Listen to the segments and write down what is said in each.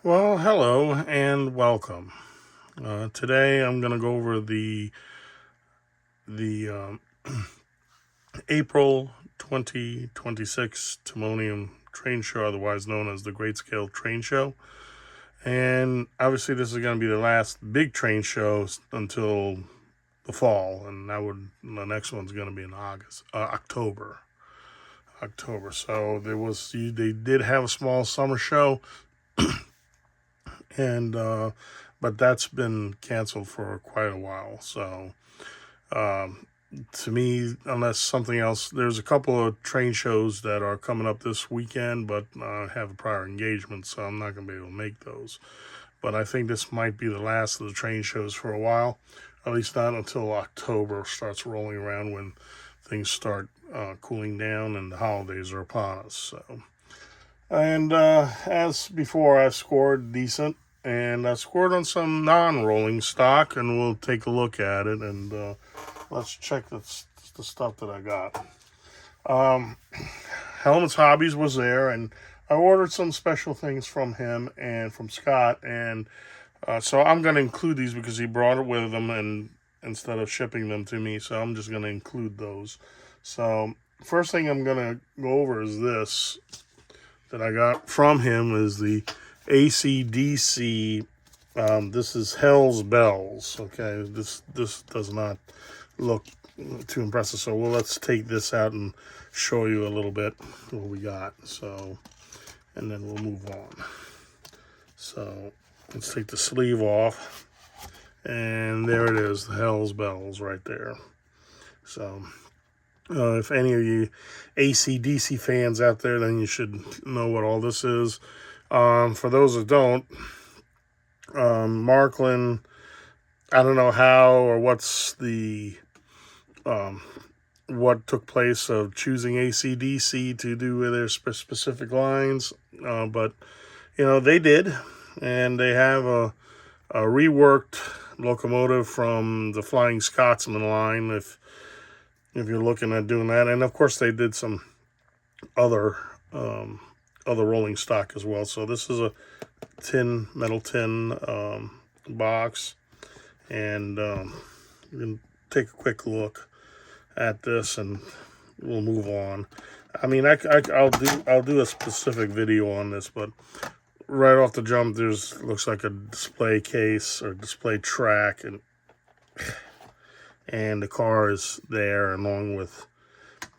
Well, hello and welcome. Today I'm going to go over the April 2026 Timonium Train Show, otherwise known as the Great Scale Train Show. And obviously, this is going to be the last big train show until the fall, and the next one's going to be in October. So they did have a small summer show, and but that's been canceled for quite a while. So um, to me, unless something else, there's a couple of train shows that are coming up this weekend, but I have a prior engagement, so I'm not going to be able to make those. But I think this might be the last of the train shows for a while, at least not until October starts rolling around, when things start cooling down and the holidays are upon us. So, and as before, I've scored decent, and I scored on some non-rolling stock, and we'll take a look at it, and let's check the stuff that I got. Helmets Hobbies was there, and I ordered some special things from him and from Scott, and so I'm going to include these because he brought it with him, and instead of shipping them to me, so I'm just going to include those. So first thing I'm going to go over is this that I got from him is the AC/DC. This is Hell's Bells. Okay, this does not look too impressive. So let's take this out and show you a little bit what we got. So, and then we'll move on. So let's take the sleeve off, and there it is, the Hell's Bells right there. So if any of you AC/DC fans out there, then you should know what all this is. For those that don't, Markland, I don't know how or what took place of choosing AC/DC to do with their specific lines, but they did, and they have a reworked locomotive from the Flying Scotsman line. If you're looking at doing that, and of course they did some other rolling stock as well. So this is a metal tin box, and you can take a quick look at this, and we'll move on. I mean, I'll do a specific video on this, but right off the jump, looks like a display case or display track, and the car is there along with,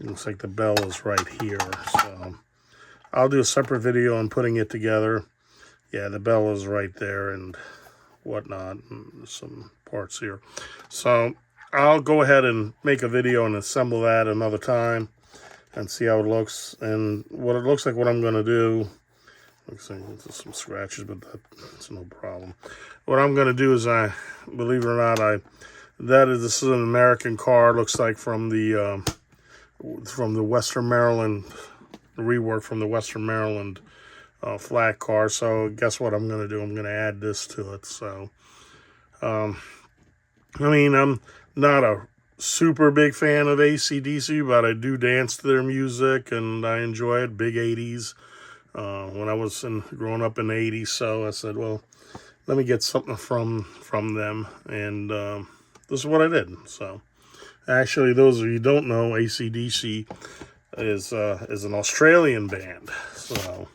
it looks like the bell is right here. So I'll do a separate video on putting it together. Yeah, the bell is right there and whatnot, and some parts here. So I'll go ahead and make a video and assemble that another time and see how it looks. And what it looks like, what I'm going to do, looks like there's some scratches, but that's no problem. What I'm going to do is, believe it or not, this is an American car. Looks like from the Western Maryland, rework from the Western Maryland flat car. So guess what I'm going to do? I'm going to add this to it. So, I mean, I'm not a super big fan of AC/DC, but I do dance to their music and I enjoy it. Big 80s. When I was growing up in the 80s, so I said, well, let me get something from them, and this is what I did. So, actually, those of you who don't know, AC/DC is an Australian band. So,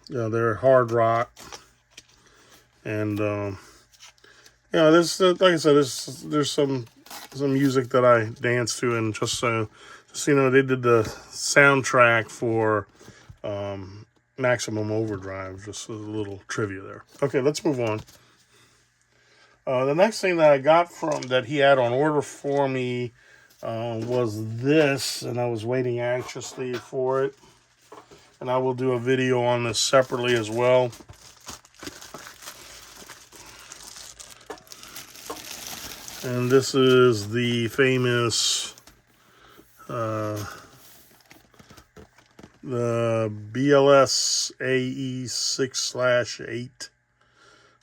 they're hard rock, and there's like I said, there's some music that I dance to, and just they did the soundtrack for Maximum Overdrive. Just a little trivia there. Okay, let's move on. The next thing that I got that he had on order for me was this, and I was waiting anxiously for it. And I will do a video on this separately as well. And this is the famous the BLS AE 6/8.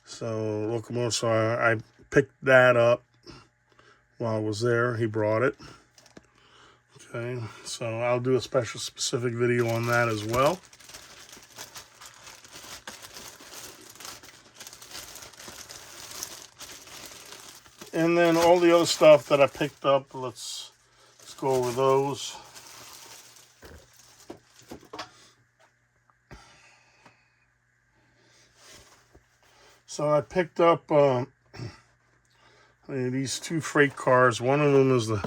So locomotive. So I picked that up while I was there. He brought it. Okay, so I'll do a specific video on that as well. And then all the other stuff that I picked up, let's go over those. So I picked up these two freight cars. One of them is the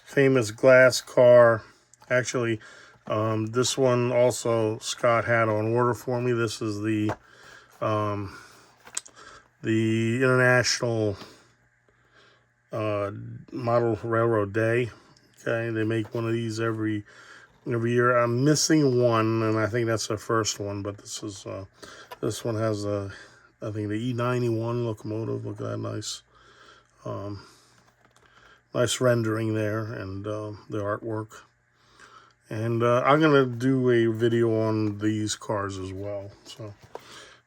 famous glass car. Actually, this one also Scott had on order for me. This is the International Model Railroad Day. Okay, they make one of these every year. I'm missing one, and I think that's the first one. But this one has I think the E91 locomotive. Look at that nice nice rendering there, and the artwork. And I'm gonna do a video on these cars as well. So,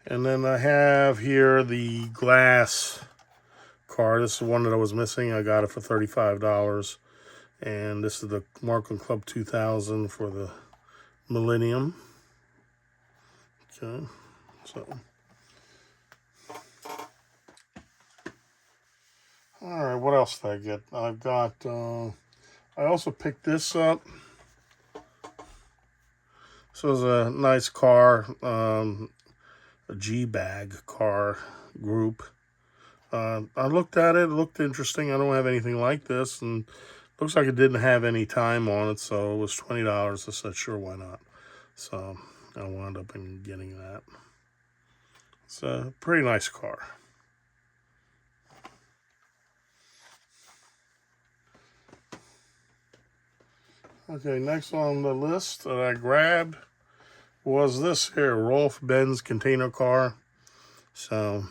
and then I have here the glass car. This is one that I was missing. I got it for $35. And this is the Markland Club 2000 for the Millennium. Okay, so. All right, what else did I get? I've got, I also picked this up. This was a nice car, a G-Bag car group. I looked at it, it looked interesting. I don't have anything like this, and looks like it didn't have any time on it, so it was $20. I said, sure, why not? So I wound up getting that. It's a pretty nice car. Okay, next on the list that I grabbed was this here, Rolf Benz container car. So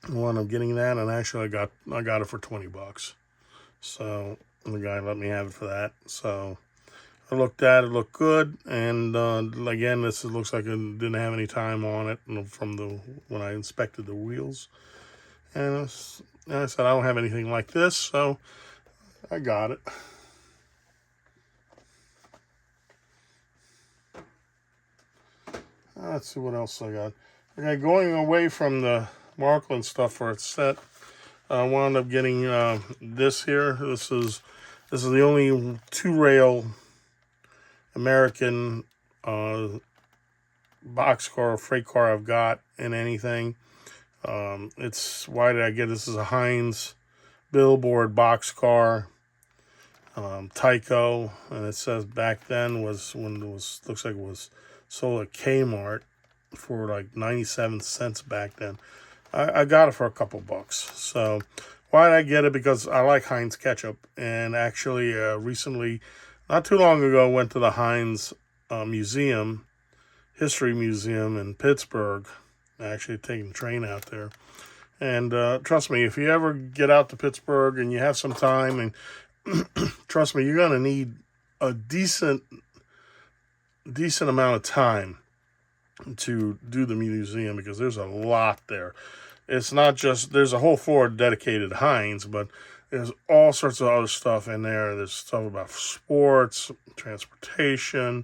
I wound up getting that, and actually I got it for $20. So the guy let me have it for that. So I looked at it, looked good, and again, this looks like it didn't have any time on it from when I inspected the wheels. And I said I don't have anything like this, so I got it. Let's see what else I got. Okay, going away from the Markland stuff for its set, I wound up getting this here. This is the only two-rail American boxcar or freight car I've got in anything. Why did I get this? This is a Heinz billboard boxcar, Tyco, and it says back then looks like it was sold at Kmart for like 97 cents back then. I got it for a couple bucks. So why did I get it? Because I like Heinz ketchup, and actually recently, not too long ago, went to the Heinz History Museum in Pittsburgh. Actually taking the train out there. And trust me, if you ever get out to Pittsburgh and you have some time, and trust me, you're going to need a decent amount of time to do the museum, because there's a lot there. It's not just, there's a whole floor dedicated to Heinz, but there's all sorts of other stuff in there. There's stuff about sports, transportation,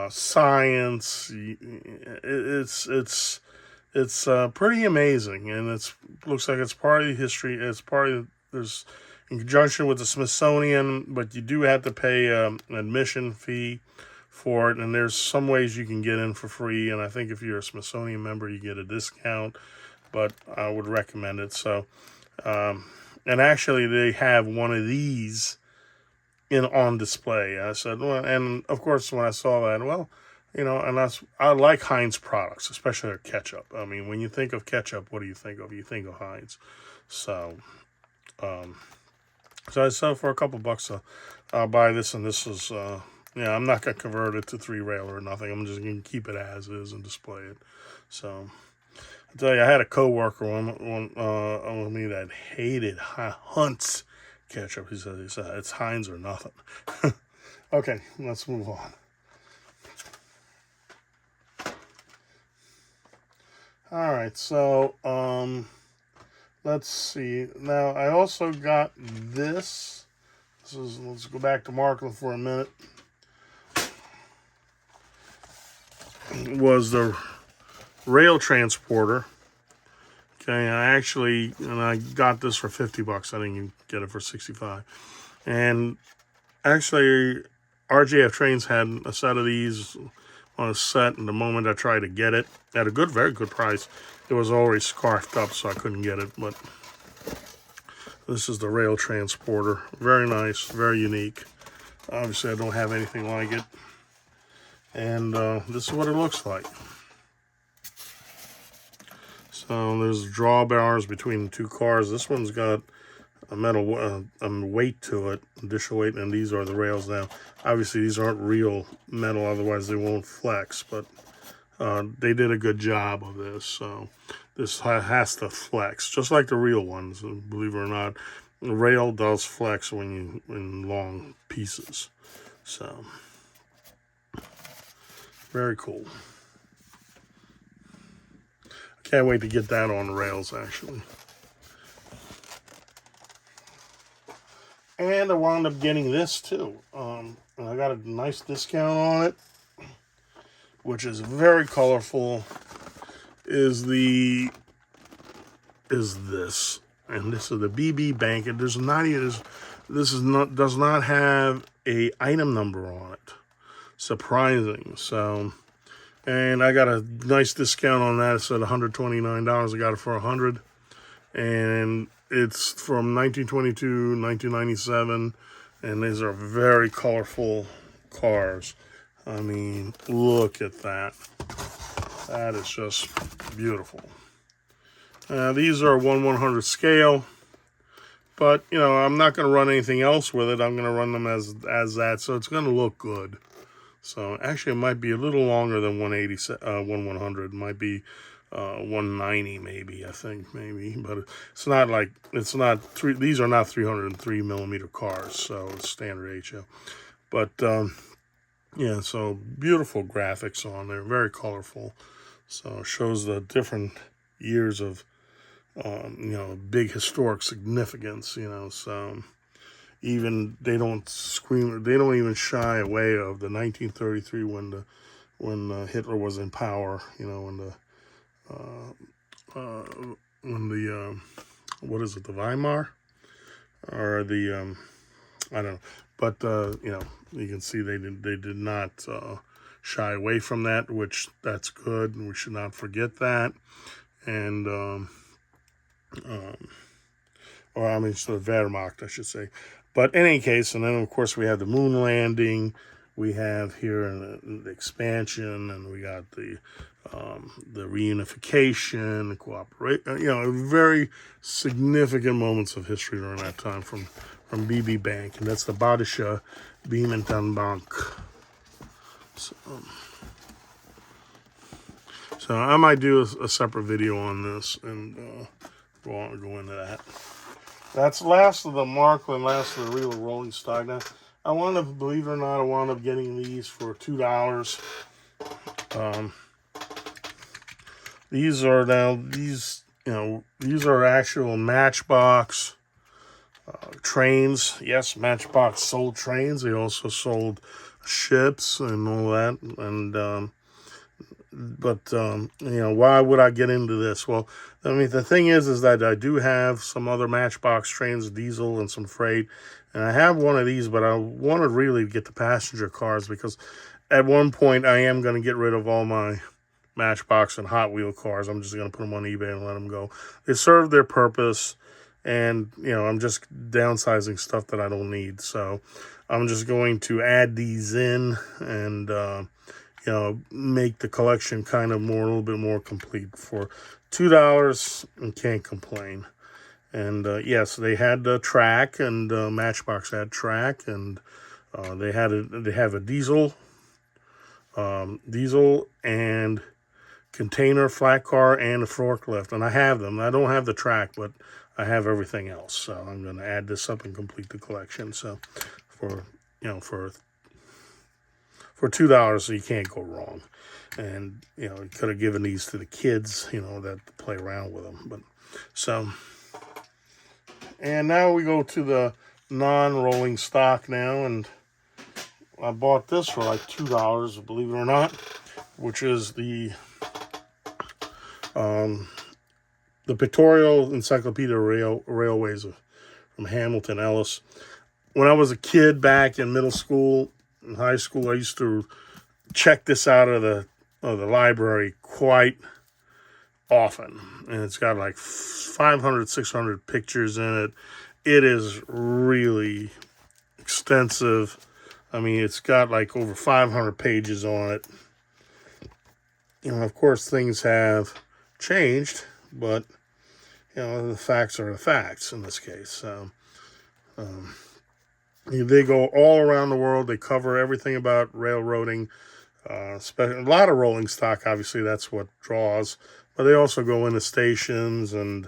science. It's pretty amazing, and looks like it's part of the history. There's in conjunction with the Smithsonian, but you do have to pay an admission fee for it, and there's some ways you can get in for free, and I think if you're a Smithsonian member, you get a discount, but I would recommend it. So, and actually they have one of these on display. I said, well, and of course when I saw that, well, and I like Heinz products, especially their ketchup. I mean, when you think of ketchup, what do you think of? You think of Heinz. So, so I said for a couple bucks, I'll buy this, and this is, I'm not going to convert it to three-rail or nothing. I'm just going to keep it as is and display it. So, I tell you, I had a coworker on me that hated Hunt's ketchup. He said it's Heinz or nothing. Okay, let's move on. All right, so let's see. Now I also got this. Let's go back to Markland for a minute. Was the rail transporter. Okay, I got this for 50 bucks. I didn't even get it for 65. And actually, RJF Trains had a set of these on a set, and the moment I tried to get it at a very good price, it was already scarfed up, so I couldn't get it. But this is the rail transporter. Very nice, very unique. Obviously, I don't have anything like it. And this is what it looks like. So there's drawbars between the two cars. This one's got a metal weight to it, additional weight, and these are the rails now. Obviously, these aren't real metal, otherwise they won't flex, but they did a good job of this. So this has to flex, just like the real ones, believe it or not. The rail does flex when in long pieces. So, very cool. Can't wait to get that on the rails, actually. And I wound up getting this too. And I got a nice discount on it, which is very colorful. Is this, and this is the BB Bank. It does not even does not have a item number on it. Surprising. So, and I got a nice discount on that. It said $129. I got it for $100, and it's from 1922, 1997, and these are very colorful cars. I mean, look at that. That is just beautiful. These are 1/100 scale, but you know, I'm not going to run anything else with it. I'm going to run them as that, so it's going to look good. So actually, it might be a little longer than 1/100. It might be 190 maybe, I think, maybe, but it's not like, these are not 303 millimeter cars, so it's standard HO. But yeah, so beautiful graphics on there, very colorful. So it shows the different years of you know, big historic significance, you know. So even they don't even shy away of the 1933 when Hitler was in power, you know, when the what is it, the Weimar, or the I don't know, but you know, you can see they did not shy away from that, which that's good, and we should not forget that. And or I mean, so the Wehrmacht, I should say. But in any case, and then of course we have the moon landing. We have here the expansion, and we got the reunification, the cooperation. You know, very significant moments of history during that time from BB Bank, and that's the Badische Bank. So I might do a separate video on this and go into that. That's last of the Markland, last of the real rolling stock. Now, I wound up, believe it or not, I wound up getting these for $2. These are these are actual Matchbox trains. Yes, Matchbox sold trains. They also sold ships and all that. And but you know, why would I get into this? Well, I mean, the thing is that I do have some other Matchbox trains, diesel and some freight, and I have one of these, but I want to really get the passenger cars, because at one point I am going to get rid of all my Matchbox and Hot Wheel cars. I'm just going to put them on eBay and let them go. They serve their purpose, and you know, I'm just downsizing stuff that I don't need. So I'm just going to add these in and you know, make the collection kind of a little bit more complete for $2, and can't complain. And yes, they had the track, and Matchbox had track, and they have a diesel and container, flat car, and a forklift, and I have them. I don't have the track, but I have everything else. So I'm going to add this up and complete the collection. So for $2, so you can't go wrong. And you know, you could have given these to the kids, you know, that play around with them. But so, and now we go to the non-rolling stock now, and I bought this for like $2, believe it or not, which is the the Pictorial Encyclopedia of Railways from Hamilton Ellis. When I was a kid back in middle school and high school, I used to check this out of the library quite often. And it's got like 500, 600 pictures in it. It is really extensive. I mean, it's got like over 500 pages on it. You know, of course, things have changed, but, you know, the facts are the facts in this case. They go all around the world. They cover everything about railroading. A lot of rolling stock, obviously, that's what draws. But they also go into stations and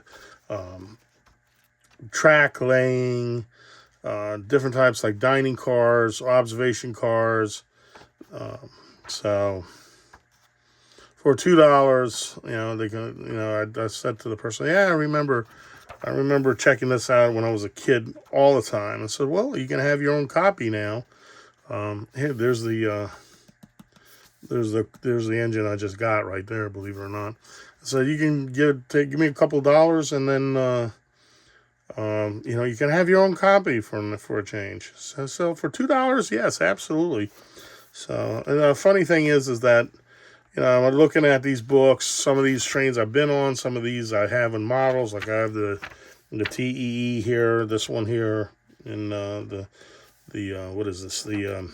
track laying, different types like dining cars, observation cars. So for $2, you know, they can. You know, I said to the person, "Yeah, I remember checking this out when I was a kid all the time." I said, "Well, you can have your own copy now. Here, there's the engine I just got right there. Believe it or not." So you can give me a couple dollars, and then you know, you can have your own copy for a change. So for $2, yes, absolutely. So, and the funny thing is that, you know, I'm looking at these books. Some of these trains I've been on. Some of these I have in models. Like I have the TEE here. This one here, and the what is this? The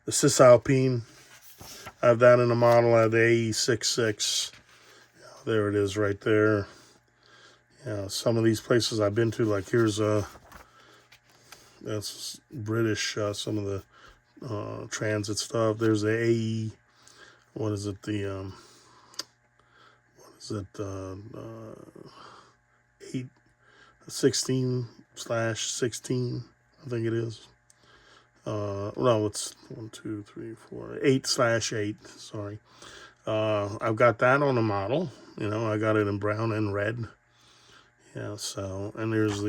Cisalpine. I have that in a model. I have the AE66. There it is right there. You know, some of these places I've been to, like here's that's British, some of the transit stuff. There's the AE, what is it, the, 816/16, I think it is. No, it's 8/8, sorry. I've got that on a model. You know, I got it in brown and red. Yeah, so, and there's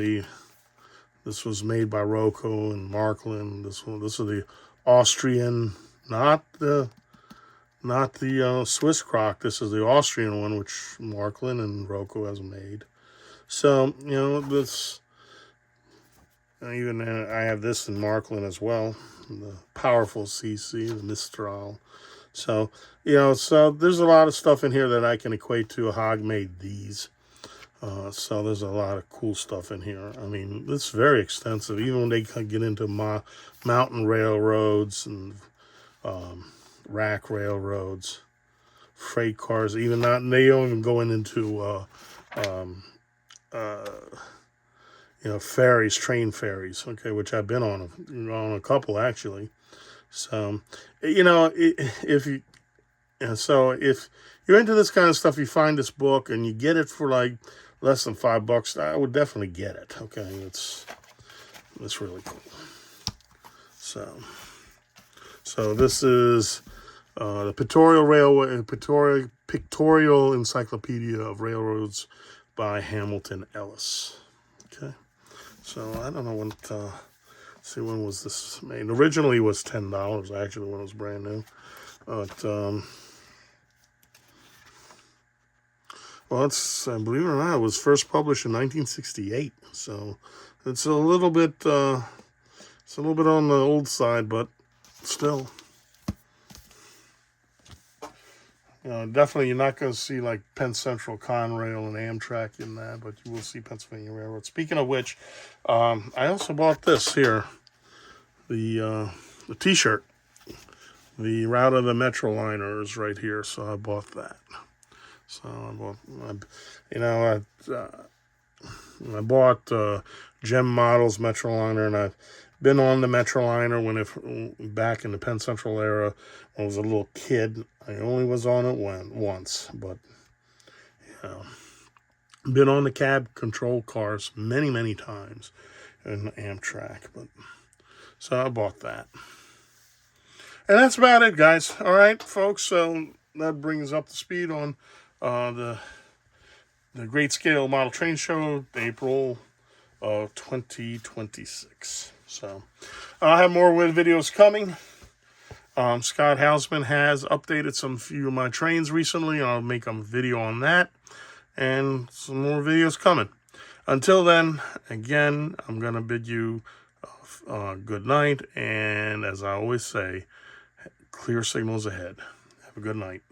this was made by Roco and Markland. This is the Austrian, not the Swiss crock. This is the Austrian one, which Markland and Roco has made. So, you know, this, even I have this in Markland as well, the powerful CC, the Mistral. So, you know, so there's a lot of stuff in here that I can equate to. Hog made these. So there's a lot of cool stuff in here. I mean, it's very extensive. Even when they get into mountain railroads and rack railroads, freight cars, even not, they don't even go into you know, ferries, train ferries. Okay, which I've been on a couple actually. So, you know, if you're into this kind of stuff, you find this book and you get it for like less than $5, I would definitely get it. Okay, it's really cool. So this is the Pictorial Encyclopedia of Railroads by Hamilton Ellis. Okay, so I don't know when. See, when was this made? Originally, it was $10 actually when it was brand new, but well, it's, believe it or not, it was first published in 1968. So it's a little bit on the old side, but still, you know, definitely you're not going to see like Penn Central, Conrail, and Amtrak in that, but you will see Pennsylvania Railroad. Speaking of which, I also bought this here, the T-shirt, the Route of the Metroliner is right here, so I bought that. So I bought Gem Models Metroliner, and I've been on the Metroliner back in the Penn Central era when I was a little kid. I only was on it once, but you know, been on the cab control cars many, many times in Amtrak. But so I bought that, and that's about it, guys. All right, folks. So that brings up the speed on the Great Scale Model Train Show, April of 2026. So I'll have more videos coming. Scott Hausman has updated some few of my trains recently. I'll make a video on that. and some more videos coming. Until then, again, I'm going to bid you good night, and as I always say, clear signals ahead. Have a good night.